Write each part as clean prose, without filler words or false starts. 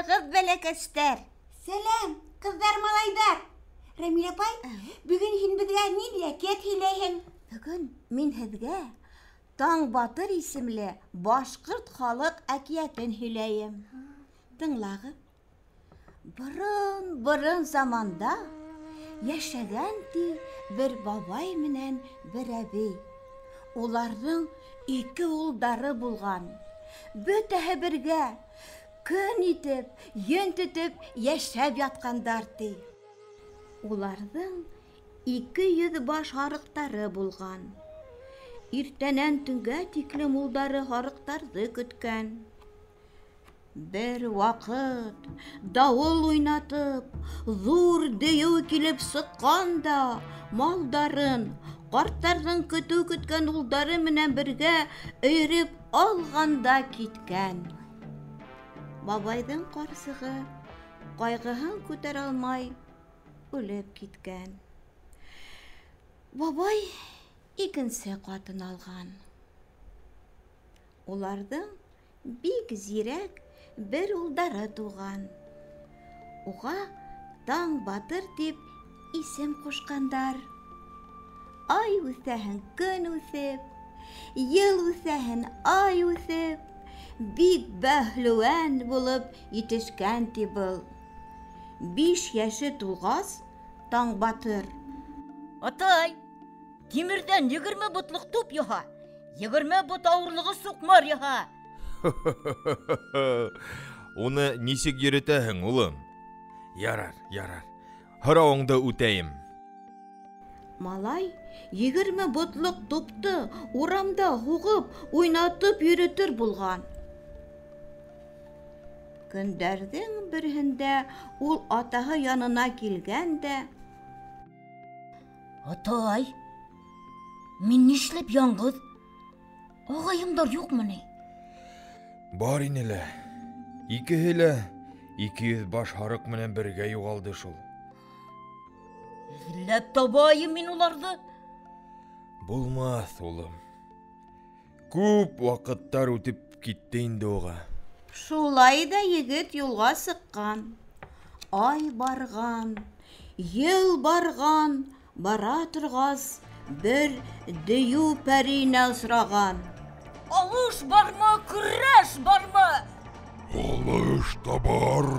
булыгыз, бәләкәстәр. Сәлам, кыздар, малайдар. Рәмил апай, бүген һин безгә нинди әкият һөйләйһең? Бүген мин һеҙгә Таң Батыр исемле башҡорт халыҡ әкиәтен һөйләйем. Тыңлағыҙ. Борон заманда йәшәгән бер бабай менән бер әбей. Уларҙың 2 улдары булған. Бөтәһе бергә көн итеп, йөн тотоп йәшәп ятҡандар ти. Уларҙың 200 баш һарыҡтары булған. Иртәнән төнгә тиклем улдары һарыҡтарҙы көткән. Бер ваҡыт дауыл уйнатып, ҙур дөйөү килеп сыҡҡан да, малдарын, ҡарттарҙың көтөү көткән улдары менән бергә өйрөп алғанда киткән. Бабайҙың ҡарсығы ҡайғыһын күтәрә алмай үлеп киткән. Бабай 2-нсе ҡатын алған. Уларҙың бик зирәк бер улдары туған. Уға Таң Батыр дип исем ҡушҡандар. Ай үҫәһен көн үҫеп, йыл үҫәһен ай үҫеп, бик бәһлеүән булып етешкән ти был. 5 йәше тулғас, Таң Батыр: Атай, тимердән 20 ботлыҡ туп яһа, 20 бот ауырлығы суҡмар яһа. Уны нисек йөрөтәһең, улым? Ярар. Һорауыңды үтәйем. Малай 20 ботлыҡ тупты урамда һуғып, уйнатып йөрөтөр булған. Көндәрҙең береһендә ул атаһы янына килгән дә: Атай, мин нишләп яңғыҙ? Ағайымдар юҡмы ни? Бар ине лә. Икеһе лә 200 баш һарыҡ менән бергә юғалды шул. Эҙләп табайым мин уларҙы. Булмаҫ, улым. Күп ваҡыттар үтеп китте инде уға. Шулай да егет юлға сыҡҡан. Ай барған, йыл барған, бара торғас, бер дөйөү пәрейенә осраған. Алыш бармы, көрәш бармы? Алыш та бар,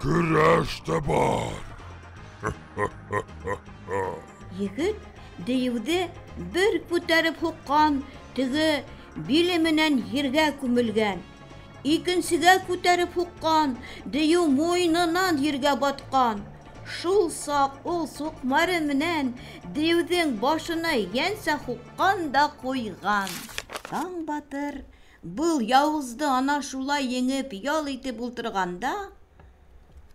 көрәш тә бар. Егет дөйөүҙе бер күтәреп һуҡҡан, теге биле менән ергә күмелгән. Икенсегә күтәреп һуҡҡан, дөйөү муйынынан ергә батҡан. Шул саҡ ул суҡмары менән дөйөүҙең башына йәнсә һуҡҡан да ҡуйған. Таң Батыр был яуызды ана шулай еңеп ял итеп ултырғанда,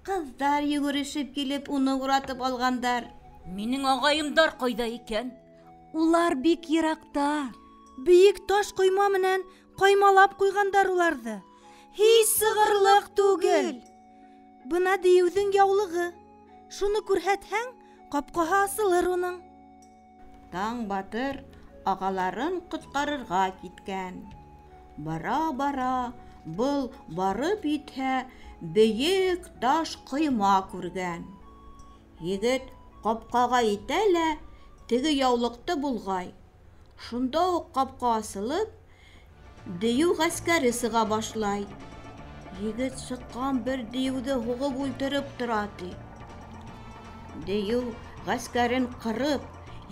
ҡыҙҙар йүгерешеп килеп уны уратып алғандар. Минең ағайымдар ҡайҙа икән? Улар бик йыраҡта. Бейек таш ҡойма менән ҡаймалап ҡуйғандар уларҙы. Һис сығырлыҡ түгел. Бына дөйөүҙең яулығы. Шуны күрһәтһәң, ҡапҡаһы асылыр уның. Таң Батыр ағаларын ҡотҡарырға киткән. Бара-бара, был барып етһә, бейек таш ҡойма күргән. Егет ҡапҡаға етә лә, теге яулыҡты булғай. Шунда уҡ ҡапҡа асылып, дөйөү ғәскәре сыға башлай. Егет сыҡҡан бер дөйөүҙе һуғып үлтереп тора ти. Дөйөү ғәскәрен ҡырып,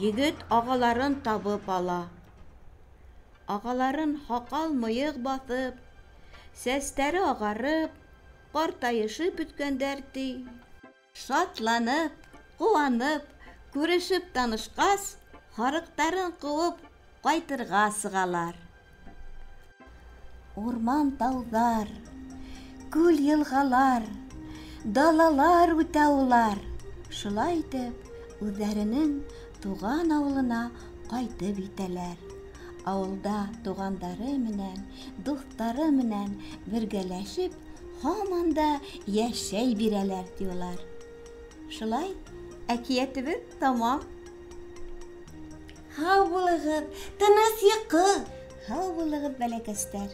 егет ағаларын табып ала. Ағаларын һаҡал-мыйыҡ баҫып, сәстәре ағарып, ҡартайышып бөткәндәр ти. Шатланып, ҡыуанып, күрешеп танышҡас, һарыҡтарын ҡыуып ҡайтырға сығалар. Урман-тауҙар, күл-йылғалар, далалар үтә улар. Шулай итеп, үҙҙәренең туған ауылына ҡайтып итәләр. Ауылда туғандары менән, дуҫтары менән бергәләшеп, һаман да йәшәй бирәләр диyorlar. Шулай, әкиәтебеҙ тамам. Һау булығыҙ, тыныс йоҡо. Һау булығыҙ, бәләкәстәр.